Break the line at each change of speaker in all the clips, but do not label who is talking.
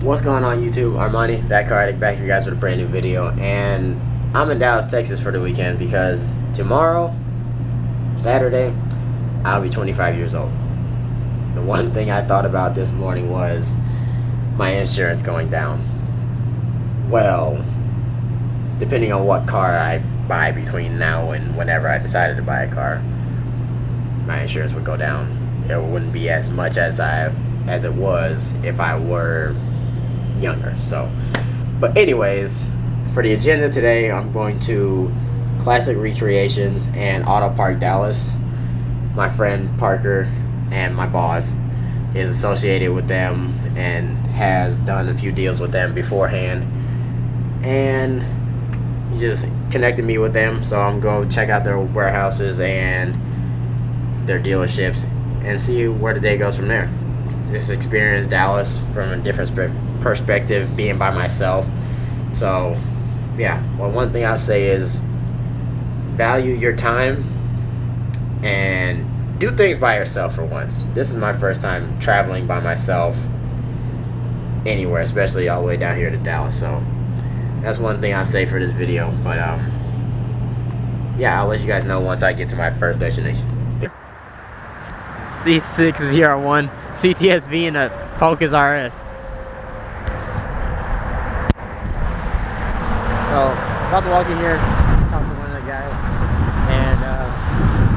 What's going on YouTube? Armani, that car addict, back to you guys with a brand new video. And I'm in Dallas, Texas for the weekend because tomorrow, Saturday, I'll be 25 years old. The one thing I thought about this morning was my insurance going down. Well, depending on what car I buy between now and whenever I decided to buy a car, my insurance would go down. It wouldn't be as much as it was if I were younger. So, but anyways, for the agenda today, I'm going to Classic Recreations and Auto Park Dallas. My friend Parker and my boss is associated with them and has done a few deals with them beforehand, and he just connected me with them, so I'm going to check out their warehouses and their dealerships and see where the day goes from there. Just experience Dallas from a different perspective, being by myself. So yeah, well, one thing I'll say is value your time and do things by yourself for once. This is my first time traveling by myself anywhere, especially all the way down here to Dallas. So that's one thing I'll say for this video. But yeah, I'll let you guys know once I get to my first destination. C601 CTSV and a Focus RS. So, about to walk in here, talk to one of the guys, and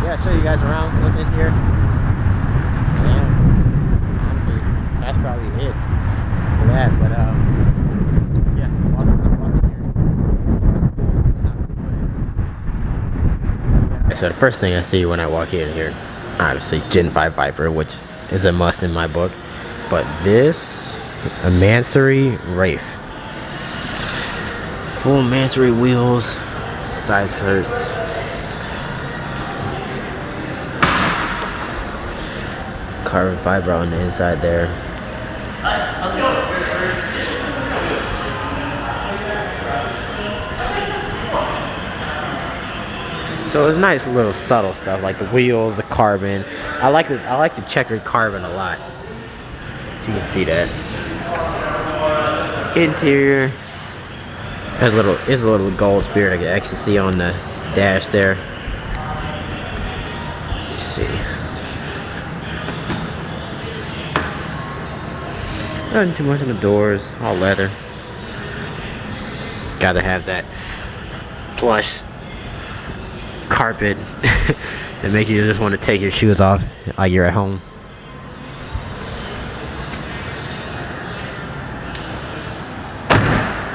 yeah, show you guys around what's in here. And honestly, that's probably it for that. But yeah, walk in here. So the first thing I see when I walk in here, obviously Gen5 Viper, which is a must in my book. But this, a Mansory Wraith. Full Mansory wheels, side skirts. Carbon fiber on the inside there.
How's it going?
So it's nice little subtle stuff like the wheels, the carbon. I like the checkered carbon a lot. So you can see that. Interior. There's a little gold spirit I can actually see on the dash there. Let's see. Nothing too much on the doors, all leather. Gotta have that plush carpet that make you just want to take your shoes off like you're at home.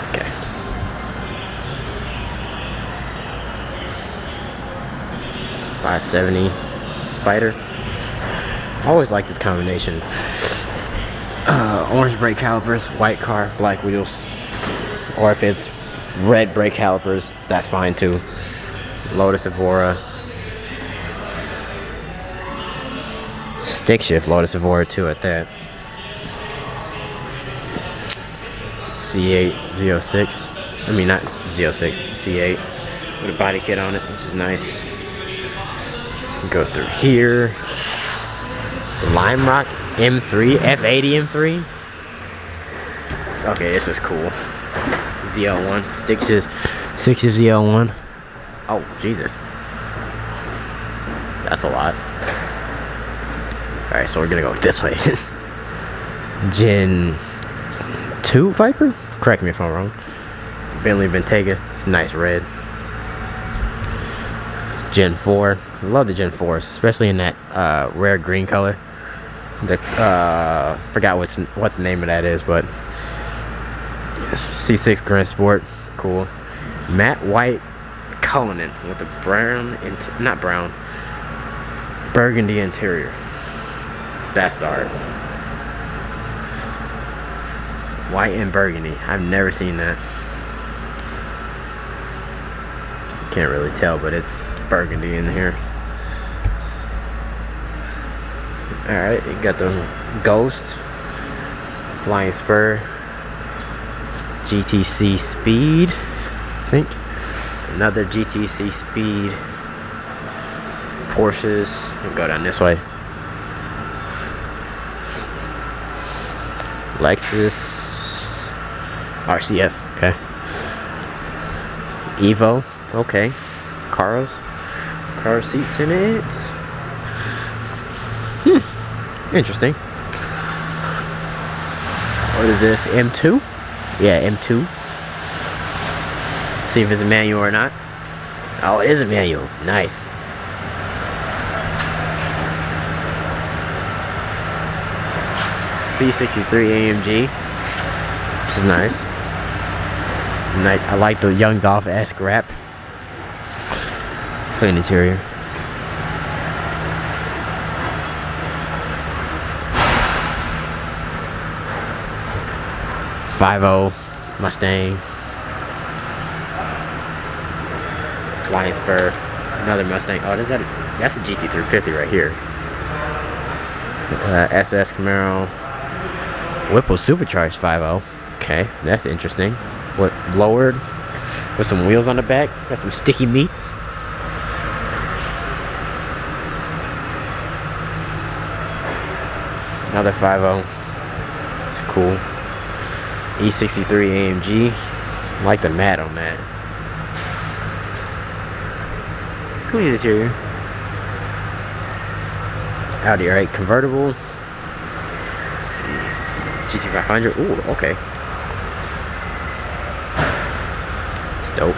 Okay. .570 Spider. I always like this combination. Orange brake calipers, white car, black wheels. Or if it's red brake calipers, that's fine too. Lotus Evora. Stick shift Lotus Evora too at that. C8 Z06. I mean, not Z06, C8. With a body kit on it, which is nice. Go through here. Lime Rock M3, F80 M3. Okay, this is cool. ZL1, stick shift ZL1. Oh, Jesus. That's a lot. Alright, so we're gonna go this way. Gen 2 Viper? Correct me if I'm wrong. Bentley Bentayga. It's a nice red. Gen 4. I love the Gen 4s, especially in that rare green color. The forgot what the name of that is, but C6 Grand Sport. Cool. Matte white Cullinan with a brown, not brown, burgundy interior. That's the art. White and burgundy. I've never seen that. Can't really tell, but it's burgundy in here. Alright, you got the Ghost, Flying Spur, GTC Speed, I think. Another GTC Speed. Porsches. We'll go down this way. Lexus RCF, okay. Evo, okay. Car seats in it. Interesting. What is this? M2? Yeah, M2. See if it's a manual or not. Oh, it is a manual. Nice. C63 AMG. Which is nice. I like the Young Dolph-esque wrap. Clean interior. .50 Mustang. Flying Spur. Another Mustang. Oh, that's a GT350 right here. SS Camaro. Whipple supercharged 5.0. Okay, that's interesting. What, lowered with some wheels on the back? Got some sticky meats. Another 5.0. It's cool. E63 AMG. I like the matte on that. Clean interior. Audi R8 convertible. Let's see. Gt500. Ooh, okay. It's dope.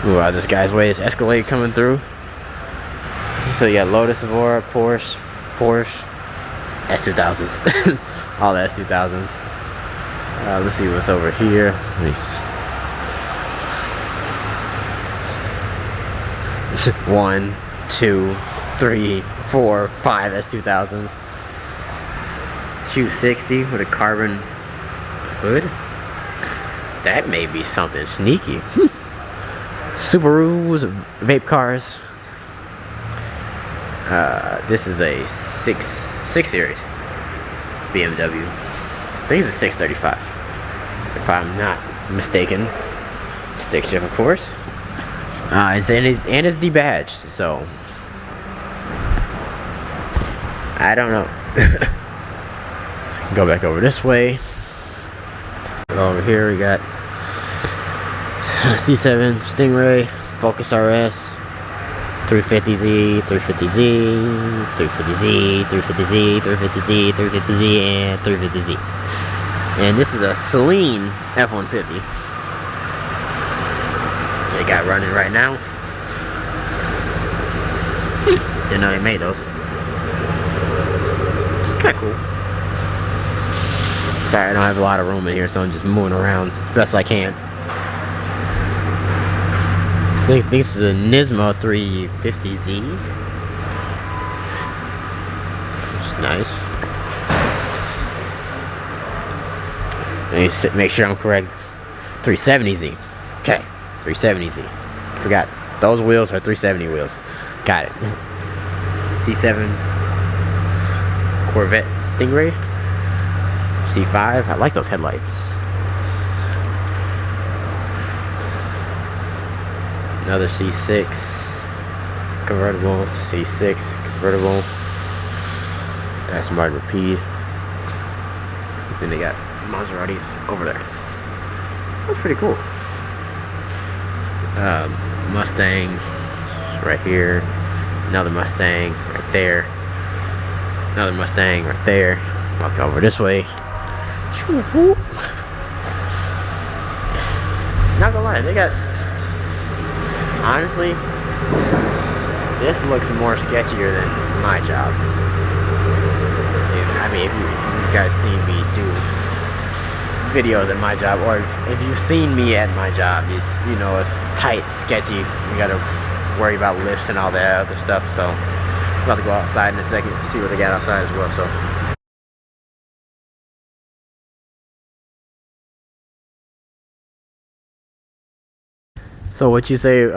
Ooh, out this guy's way. This Escalade coming through. So you got Lotus Evora, Porsche, S2000s. All the S2000s. Let's see what's over here. Nice. 1, 2, 3, 4, 5 S2000s. Q60 with a carbon hood. That may be something sneaky. Subarus, vape cars. This is a 6 Series BMW. I think it's a 635, if I'm not mistaken. Stick shift, of course. It's debadged, so I don't know. Go back over this way. Over here we got C7 Stingray, Focus RS, 350Z, 350Z, 350Z, 350Z, 350Z, 350Z, and 350Z. And this is a Celine F-150. They got running right now. Didn't know they made those. It's kind of cool. Sorry, I don't have a lot of room in here, so I'm just moving around as best I can. I think this is a Nismo 350Z. It's nice. Let me make sure I'm correct. 370Z. Okay, 370Z. Forgot. Those wheels are 370 wheels. Got it. C7 Corvette Stingray. C5. I like those headlights. Another C6 convertible. C6 convertible. That's Martin Repeat. Then they got Maseratis over there. That's pretty cool. Mustang right here. Another Mustang right there. Another Mustang right there. Walk over this way. Not gonna lie, they got. Honestly, this looks more sketchier than my job. I mean, if you guys seen me do videos at my job, or if you've seen me at my job, it's, you know, it's tight, sketchy. You gotta worry about lifts and all that other stuff. So I'm about to go outside in a second and see what they got outside as well. So what you say?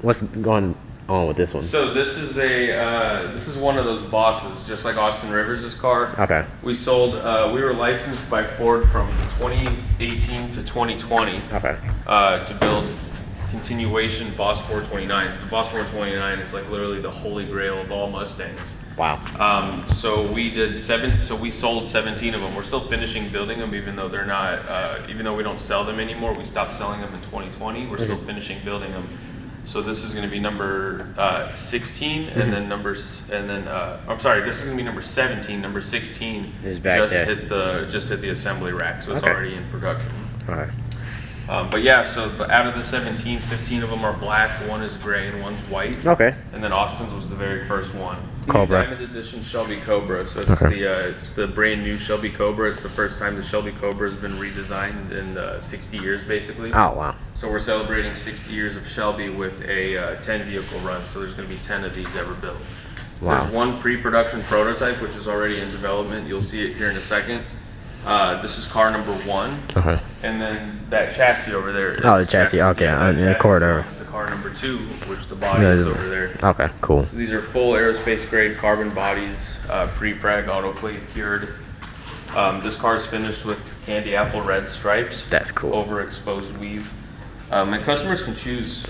What's going on with this one?
So this is this is one of those bosses, just like Austin Rivers' car.
Okay.
We sold. We were licensed by Ford from 2018 to 2020.
Okay.
To build continuation Boss 429s. The Boss 429 is like literally the holy grail of all Mustangs.
Wow.
So we did we sold 17 of them. We're still finishing building them, even though they're not, even though we don't sell them anymore. We stopped selling them in 2020. We're still finishing building them. So this is going to be number 16, and then I'm sorry, this is going to be number 17. Number 16
is back there.
Just hit the assembly rack, so it's
Okay.
already in production.
All right.
But yeah, so out of the 17, 15 of them are black, one is gray, and one's white.
Okay.
And then Austin's was the very first one.
Cobra.
The Diamond Edition Shelby Cobra. So it's the brand new Shelby Cobra. It's the first time the Shelby Cobra has been redesigned in 60 years, basically.
Oh wow.
So we're celebrating 60 years of Shelby with a 10 vehicle run. So there's going to be 10 of these ever built.
Wow.
There's one pre-production prototype, which is already in development. You'll see it here in a second. This is car number 1, and then that chassis over there. Is
the chassis. Okay, in the corridor.
The car number 2, which the body is over there.
Okay, cool.
So these are full aerospace grade carbon bodies, pre-preg, autoclave cured. This car is finished with candy apple red stripes.
That's cool.
Overexposed weave. And customers can choose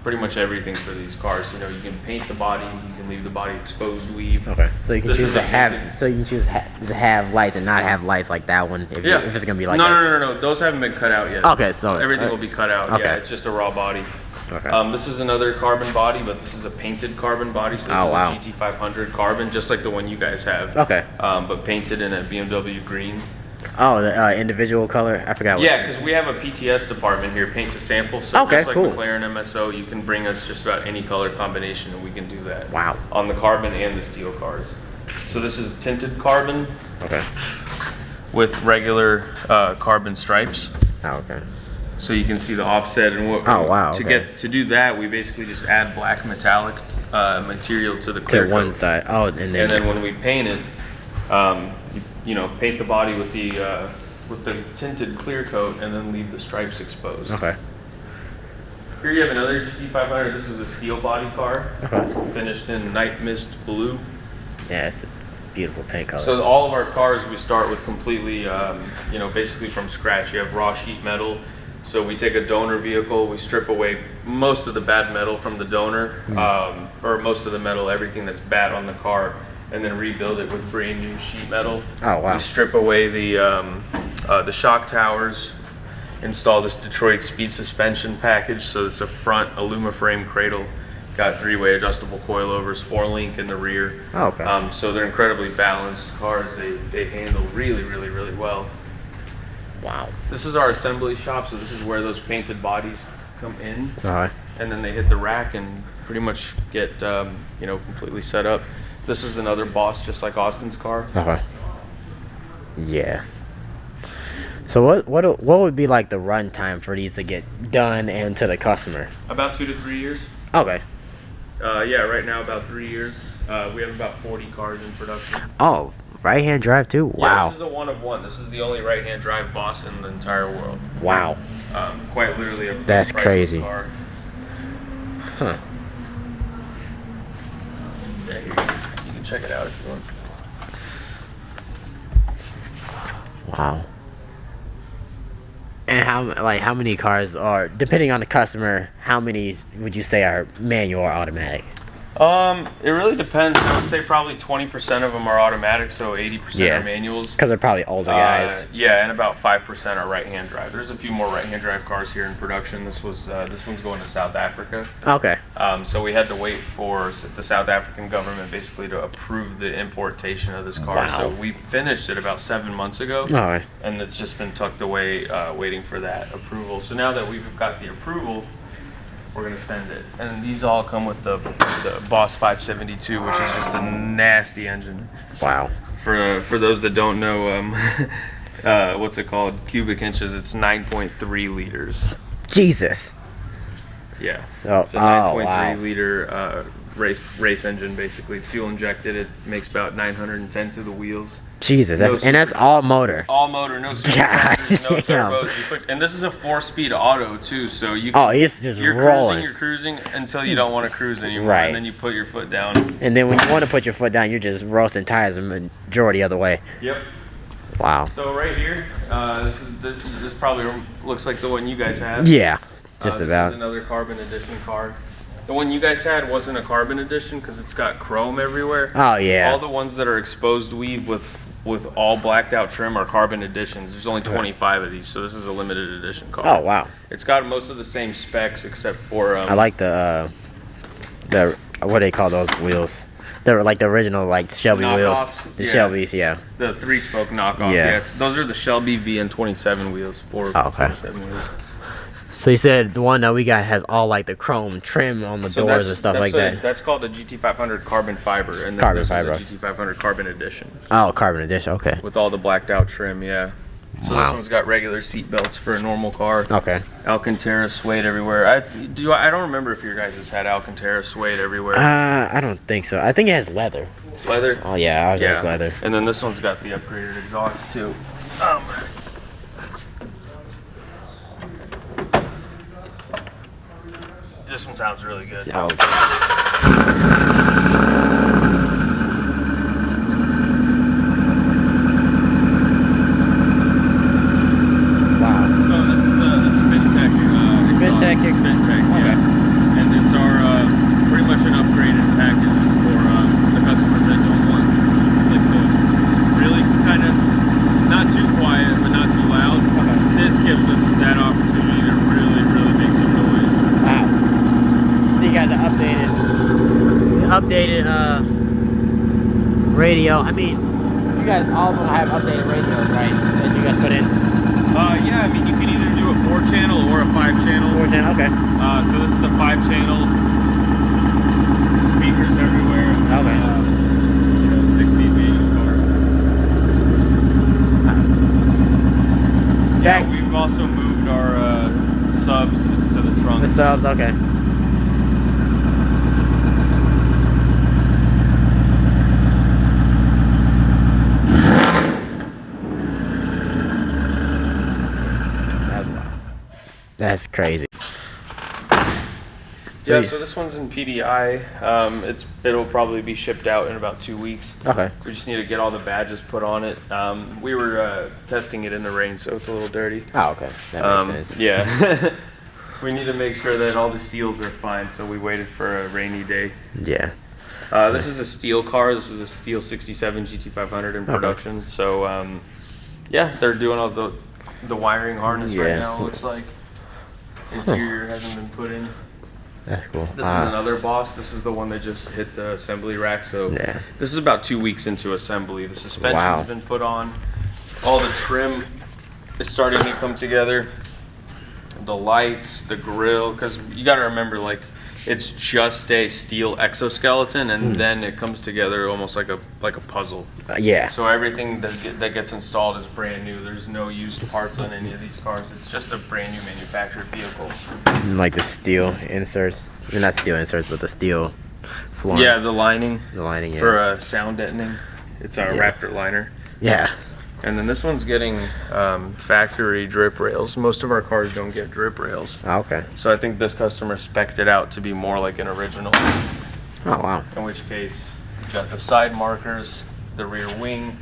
pretty much everything for these cars. You know, you can paint the body, you can leave the body exposed weave.
Okay. So you can
This
choose
is
to
a
have.
painted-
So you can choose to have lights and not have lights like that one. If it's gonna be like that.
No. Those haven't been cut out yet.
Okay, so
Everything will be cut out.
Okay.
Yeah, it's just a raw body.
Okay.
This is another carbon body, but this is a painted carbon body. So this
Oh,
is
wow.
a GT500 carbon, just like the one you guys have.
Okay.
But painted in a BMW green.
Oh, the individual color. I forgot.
Yeah, because we have a PTS department here, paint to sample. So
Okay,
just like
cool.
McLaren MSO, you can bring us just about any color combination, and we can do that.
Wow.
On the carbon and the steel cars. So this is tinted carbon
Okay.
with regular carbon stripes.
Oh, okay.
So you can see the offset and what.
Oh, wow,
To
okay.
to do that, we basically just add black metallic material to the clear
To one
coat.
side. Oh, and
And
then.
then when we paint it, you know, paint the body with the tinted clear coat, and then leave the stripes exposed.
Okay.
Here you have another GT500. This is a steel body car,
Okay.
finished in night mist blue.
Yeah, it's a beautiful paint color.
So all of our cars, we start with completely, you know, basically from scratch. You have raw sheet metal. So we take a donor vehicle, we strip away most of the bad metal from the donor, or most of the metal, everything that's bad on the car, and then rebuild it with brand new sheet metal.
Oh, wow.
We strip away the shock towers, install this Detroit speed suspension package. So it's a front Alumaframe cradle, got 3-way adjustable coilovers, 4-link in the rear.
Oh, okay.
So they're incredibly balanced cars. They handle really, really, really well.
Wow.
This is our assembly shop, so this is where those painted bodies come in,
Alright.
and then they hit the rack and pretty much get, you know, completely set up. This is another Boss, just like Austin's car.
Okay. Yeah. So what would be like the run time for these to get done and to the customer?
About 2 to 3 years.
Okay.
Yeah, right now about 3 years. We have about 40 cars in production.
Oh, right hand drive too.
Yeah,
Wow.
this is a one of one. This is the only right-hand drive Boss in the entire world.
Wow.
Quite literally a
That's
priceless
crazy.
car.
Huh.
Yeah, here, you can check it out if you want.
Wow. And how many cars are, depending on the customer, how many would you say are manual or automatic?
It really depends. I would say probably 20% of them are automatic, so 80%
Yeah.
are manuals.
Because they're probably older guys.
Yeah, and about 5% are right-hand drive. There's a few more right-hand drive cars here in production. This one's going to South Africa.
Okay.
So we had to wait for the South African government basically to approve the importation of this car.
Wow.
So we finished it about 7 months ago,
Alright.
and it's just been tucked away, waiting for that approval. So now that we've got the approval, we're gonna send it. And these all come with the Boss 572, which is just a nasty engine.
Wow.
For those that don't know, what's it called? Cubic inches. It's 9.3 liters.
Jesus.
Yeah.
Oh,
It's a 9.3
wow.
liter race engine. Basically, it's fuel injected. It makes about 910 to the wheels.
Jesus.
No
And that's all motor.
All motor, no
God
superchargers, no
damn.
turbos. And this is a 4-speed auto too, so you. Can,
Oh, he's just
you're
rolling.
You're cruising until you don't want to cruise anymore,
Right.
and then you put your foot down.
And then when you want to put your foot down, you're just roasting tires the majority of the way.
Yep.
Wow.
So right here, this probably looks like the one you guys have.
Yeah. Just
this
about.
is another carbon edition car. The one you guys had wasn't a carbon edition because it's got chrome everywhere.
Oh yeah.
All the ones that are exposed weave with all blacked out trim are carbon editions. There's only 25 of these, so this is a limited edition car.
Oh wow.
It's got most of the same specs except for.
I like the what do they call those wheels? They're like the original like Shelby
knockoffs,
wheels. The
yeah.
Shelby's, yeah.
The 3-spoke knockoff.
Yeah.
Those are the Shelby VN27 wheels.
Oh, okay.
27 wheels.
So you said the one that we got has all like the chrome trim on the doors and stuff like that.
That's called the GT500 carbon fiber, and then
Carbon
this
fiber.
is the GT500 carbon edition
Oh, carbon edition. Okay.
with all the blacked out trim. Yeah. So
Wow.
this one's got regular seat belts for a normal car.
Okay.
Alcantara suede everywhere. I don't remember if your guys had Alcantara suede everywhere.
I don't think so. I think it has leather.
Leather.
Oh yeah, ours has leather.
And then this one's got the upgraded exhaust too. This one sounds really good.
Oh. Wow.
So this is a Spintech
Spintech
exhaust. Spintech,
Okay.
yeah. And it's our pretty much an upgraded package for the customers that don't want like the really kind of not too quiet but not too loud. This gives us that opportunity to really make some noise.
Wow. So you got the updated radio. I mean, you guys all of them have updated radios, right? That you guys put in.
Yeah, I mean you can either do a 4-channel or a 5-channel.
410, okay.
So this is the 5-channel. Speakers everywhere.
Okay.
6-speed manual car.
Back-
Yeah, we've also moved our subs into the trunk.
The subs, okay. That's crazy.
Yeah, so this one's in PDI. It'll probably be shipped out in about 2 weeks.
Okay.
We just need to get all the badges put on it. We were testing it in the rain, so it's a little dirty.
Oh, okay. That makes sense.
Yeah. We need to make sure that all the seals are fine, so we waited for a rainy day.
Yeah.
This is a steel car. This is a steel 67 GT500 in production. So, yeah, they're doing all the wiring harness right
Yeah.
now, it looks like. Interior hasn't been put in.
That's cool.
This is another Boss. This is the one that just hit the assembly rack. So
Yeah.
this is about 2 weeks into assembly. The suspension's
Wow.
been put on. All the trim is starting to come together. The lights, the grill, because you got to remember, like, it's just a steel exoskeleton, and then it comes together almost like a puzzle.
Yeah.
So everything that gets installed is brand new. There's no used parts on any of these cars. It's just a brand new manufactured vehicle.
Like the steel inserts. Well, not steel inserts, but the steel flooring.
Yeah, the lining.
The lining, yeah.
For sound deadening. It's a Raptor liner.
Yeah.
And then this one's getting factory drip rails. Most of our cars don't get drip rails.
Oh, okay.
So I think this customer spec'd it out to be more like an original.
Oh, wow.
In which case, you got the side markers, the rear wing,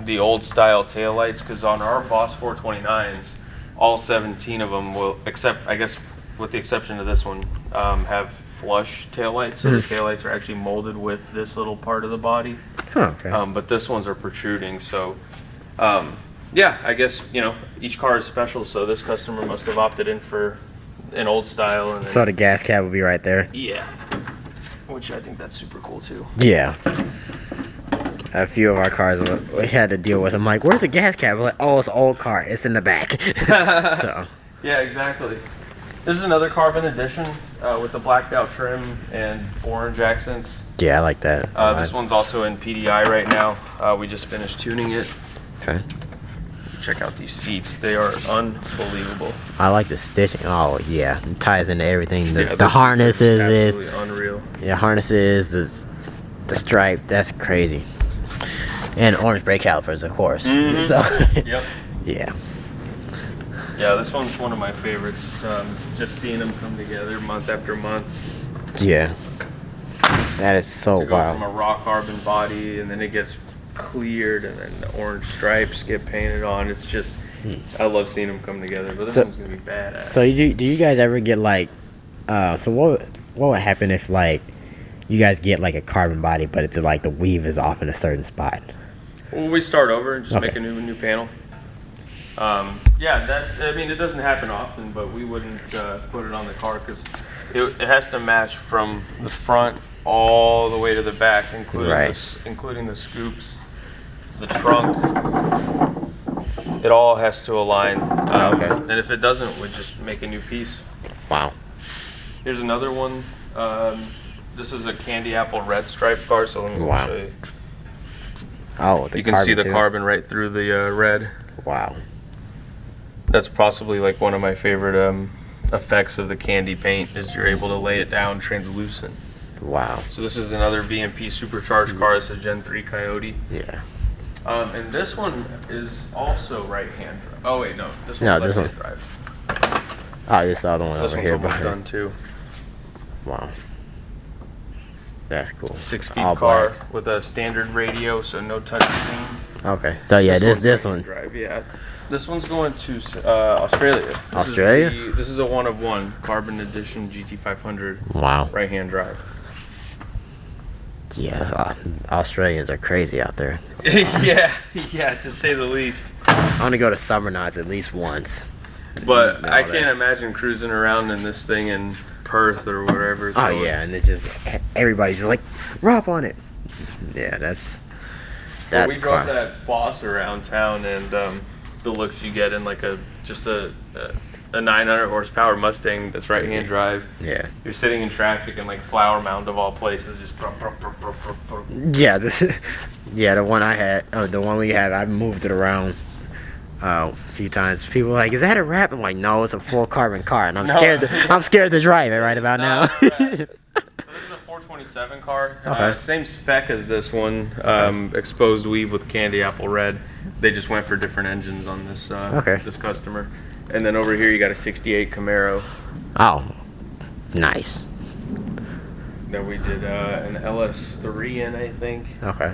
the old style taillights, because on our Boss 429s, all 17 of them will, except, I guess, with the exception of this one, have flush taillights. So the taillights are actually molded with this little part of the body.
Oh, okay.
But this ones are protruding, so yeah, I guess, each car is special, so this customer must have opted in for an old style. And then,
So the gas cab will be right there.
yeah, which I think that's super cool too.
Yeah. A few of our cars we had to deal with. I'm like, where's the gas cab? We're like, oh, it's an old car. It's in the back. So.
Yeah, exactly. This is another carbon edition with the blacked out trim and orange accents.
Yeah, I like that.
This one's also in PDI right now. We just finished tuning it.
Okay.
Check out these seats. They are unbelievable.
I like the stitching. Oh, yeah. It ties into everything.
Yeah,
The
those
harnesses
seats are
is.
absolutely unreal.
Yeah, harnesses, the stripe. That's crazy. And orange brake calipers, of course.
Mhm.
So,
Yep.
yeah.
Yeah, this one's one of my favorites. Just seeing them come together month after month.
Yeah. That is so
To go
wild.
from a raw carbon body, and then it gets cleared, and then the orange stripes get painted on. It's just, I love seeing them come together, but this
So-
one's gonna be badass.
So do you guys ever get like, so what would happen if like you guys get like a carbon body, but it's like the weave is off in a certain spot?
Well, we start over and just
Okay.
make a new panel. Yeah, I mean, it doesn't happen often, but we wouldn't put it on the car because it has to match from the front all the way to the back, including
Right.
including the scoops, the trunk. It all has to align.
Okay.
And if it doesn't, we just make a new piece.
Wow.
Here's another one. This is a candy apple red stripe car, so let me
Wow.
show you.
Oh,
You can see the
too?
carbon right through the red.
Wow.
That's possibly like one of my favorite effects of the candy paint is you're able to lay it down translucent.
Wow.
So this is another VMP supercharged car. It's a Gen 3 Coyote.
Yeah.
And this one is also right-hand drive. Oh wait, no. This
No,
one's
this
left-hand drive.
Oh, this other one
This
over
one's
here.
almost
But
done too.
wow. That's cool.
6-speed
All
car
black.
with a standard radio, so no touchscreen.
Okay. So yeah,
one's
this
right-hand
one.
drive, yeah. This one's going to Australia.
Australia?
This is a one of one carbon edition Gt500
Wow.
right-hand drive.
Yeah. Australians are crazy out there.
yeah, to say the least.
I want to go to summer nights at least once.
But
No,
I
that-
can't imagine cruising around in this thing in Perth or wherever it's
Oh
going.
yeah, and it just everybody's just like rough on it. Yeah, that's
Well, we drove
quite-
that boss around town, and the looks you get in like a 900 horsepower Mustang that's right-hand drive.
Yeah.
You're sitting in traffic in like Flower Mound of all places, just brum, brum, brum, brum, brum, brum.
Yeah, yeah, the one I had, the one we had, I moved it around a few times. People were like, "Is that a wrap?" I'm like, "No, it's a full carbon car," and I'm
No.
scared. I'm scared to drive it right about now.
So this is a 427 car.
Okay.
Same spec as this one. Exposed weave with candy apple red. They just went for different engines on this
Okay.
this customer. And then over here you got a 68 Camaro.
Oh, nice.
That we did an LS3 in, I think.
Okay.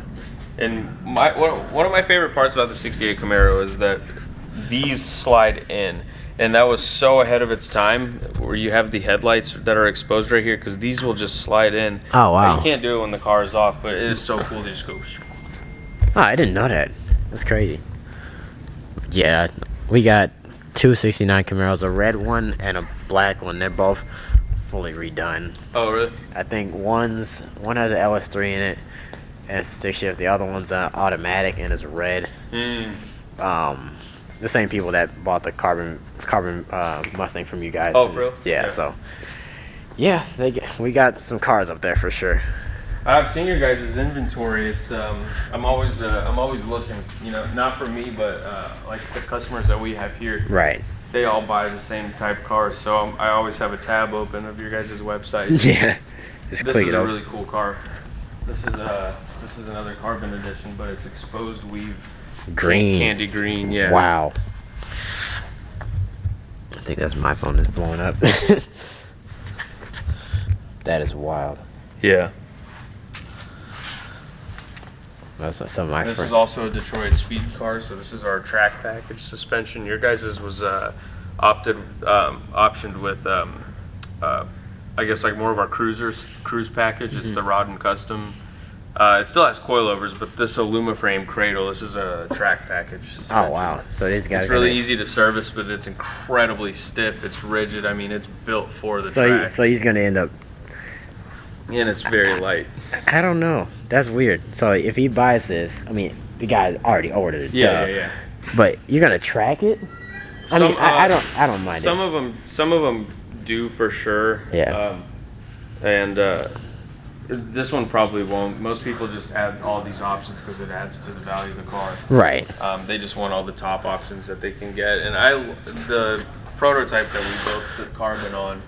And one of my favorite parts about the 68 Camaro is that these slide in. And that was so ahead of its time, where you have the headlights that are exposed right here, because these will just slide in.
Oh, wow.
You can't do it when the car is off, but it is so cool to just go.
Oh, I didn't know that. That's crazy. Yeah, we got two 69 Camaros, a red one and a black one. They're both fully redone.
Oh, really?
I think one has an LS3 in it and it's stick shift. The other one's automatic and it's red. The same people that bought the carbon Mustang from you guys.
Oh, for real?
Yeah,
Yeah.
so yeah, we got some cars up there for sure.
I've seen your guys' inventory. It's I'm always looking. You know, not for me, but like the customers that we have here.
Right.
They all buy the same type cars, so I always have a tab open of your guys' website.
Yeah. Just
This
click
is
it
a
over.
really cool car. This is another carbon edition, but it's exposed weave.
Green.
Candy green, yeah.
Wow. I think that's my phone is blowing up. That is wild.
Yeah.
That's some of my
This
friends.
is also a Detroit speed car, so this is our track package suspension. Your guys' was optioned with, I guess, like more of our cruise package. It's the Rod and Custom. It still has coilovers, but this Alumaframe cradle, this is a track package suspension.
Oh wow! So these guys.
It's really easy to service, but it's incredibly stiff. It's rigid. I mean, it's built for the
So
track,
so he's gonna end up.
and it's very light.
I don't know. That's weird. So if he buys this, I mean, the guy already ordered it.
Yeah.
But you're gonna track it? I mean, I don't mind
Some
it.
of them do for sure.
Yeah.
And this one probably won't. Most people just add all these options because it adds to the value of the car.
Right.
They just want all the top options that they can get. And the prototype that we built the carbon on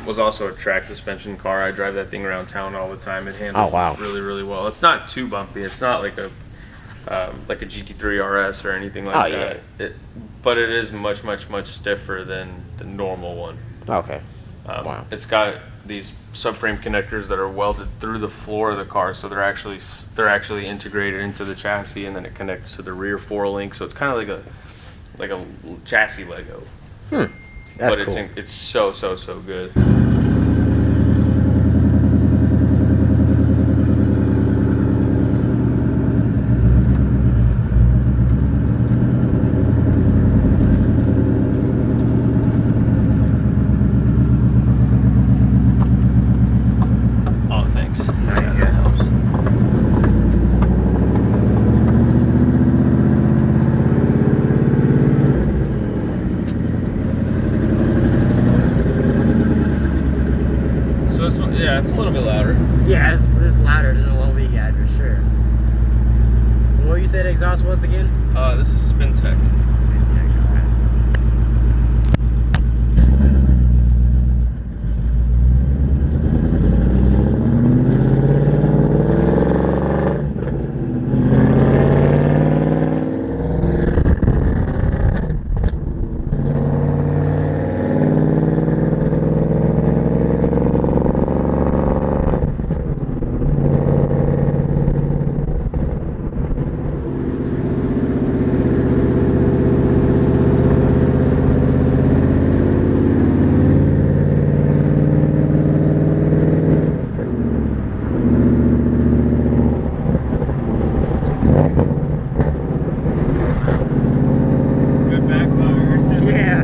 was also a track suspension car. I drive that thing around town all the time. It handles really, really well. It's not too bumpy. It's not like a GT3 RS or anything like that. But it is much, much, much stiffer than the normal one.
Okay.
It's got these subframe connectors that are welded through the floor of the car, so they're actually integrated into the chassis, and then it connects to the rear 4-link. So it's kind of like a chassis Lego.
That's
But it's
cool.
it's so good. Oh, thanks. Yeah, that helps. So this one, yeah, it's a little bit louder.
Yeah, it's louder than the one we had for sure. What you said exhaust was again?
This is Spin Tech.
Yeah.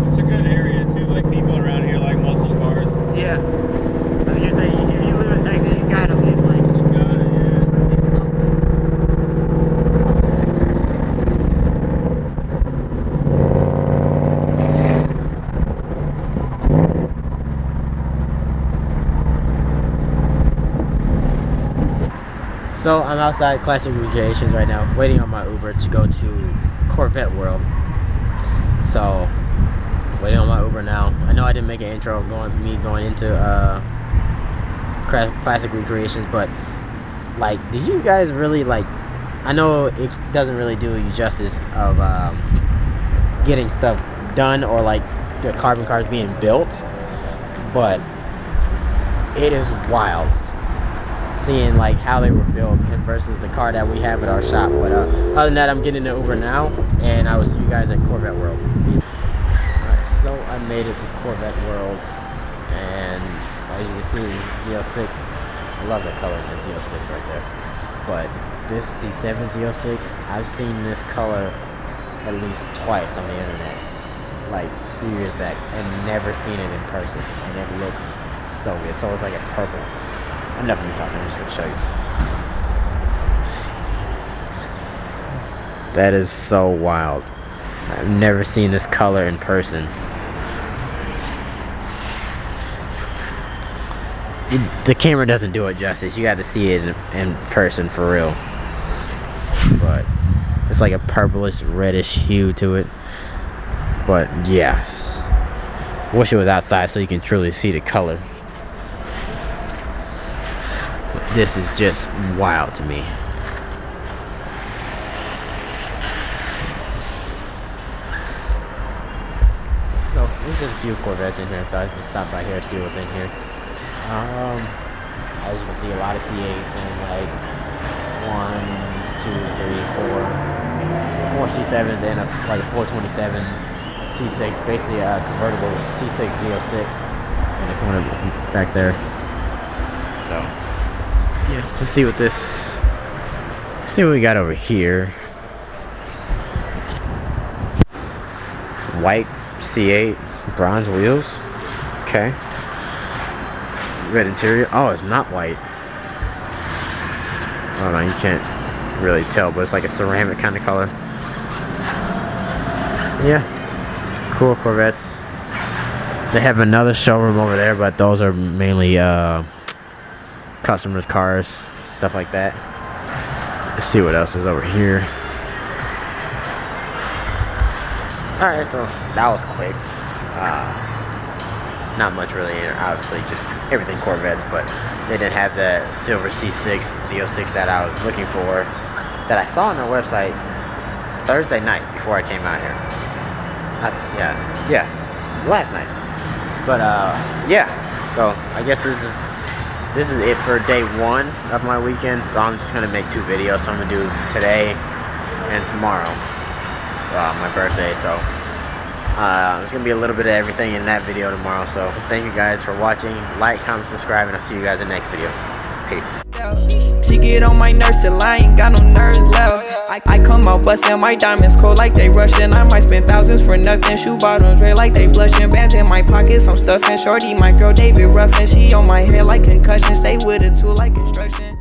It's a good area too. Like people around here like muscle cars.
Yeah. I was gonna say, if you live in Texas, you gotta be like.
You got it, yeah.
So I'm outside Classic Recreations right now, waiting on my Uber to go to Corvette World. So waiting on my Uber now. I know I didn't make an intro going into Classic Recreations, but like, do you guys really like? I know it doesn't really do you justice of getting stuff done or like the carbon cars being built, but it is wild seeing like how they were built versus the car that we have at our shop. But other than that, I'm getting an Uber now, and I will see you guys at Corvette World. Alright, so I made it to Corvette World, and as you can see, Z06. I love the color of the Z06 right there. But this C7 Z06, I've seen this color at least twice on the internet, like a few years back, and never seen it in person, and it looks so good. So it's like a purple. Enough of me talking, I'm just gonna show you. That is so wild. I've never seen this color in person. The camera doesn't do it justice. You got to see it in person for real. But it's like a purplish reddish hue to it. But yeah, wish it was outside so you can truly see the color. This is just wild to me. So there's just a few Corvettes in here, so I just stopped by here to see what's in here. As you can see, a lot of C8s and like 4 C7s and like a 427 C6, basically a convertible C6 Z06 in the corner back there. So yeah, let's see what we got over here. White C8, bronze wheels. Okay. Red interior. Oh, it's not white. Oh no, you can't really tell, but it's like a ceramic kind of color. Yeah, cool Corvettes. They have another showroom over there, but those are mainly customers' cars, stuff like that. Let's see what else is over here. Alright, so that was quick. Not much really, obviously, just everything Corvettes, but they didn't have the silver C6, Z06 that I was looking for, that I saw on their website Thursday night before I came out here. Last night. But yeah, so I guess this is it for day one of my weekend. So I'm just gonna make 2 videos. So I'm gonna do today and tomorrow, my birthday. So there's gonna be a little bit of everything in that video tomorrow. So thank you guys for watching. Like, comment, subscribe, and I'll see you guys in the next video. Peace.
She get on my nerves till I ain't got no nerves left. I come out bustin', my diamonds cold like they Russian. I might spend thousands for nothing. Shoe bottoms red like they blushing. Bands in my pockets, I'm stuffing. Shorty, my girl David Ruffin. She on my head like concussion. Stay with a tool like construction.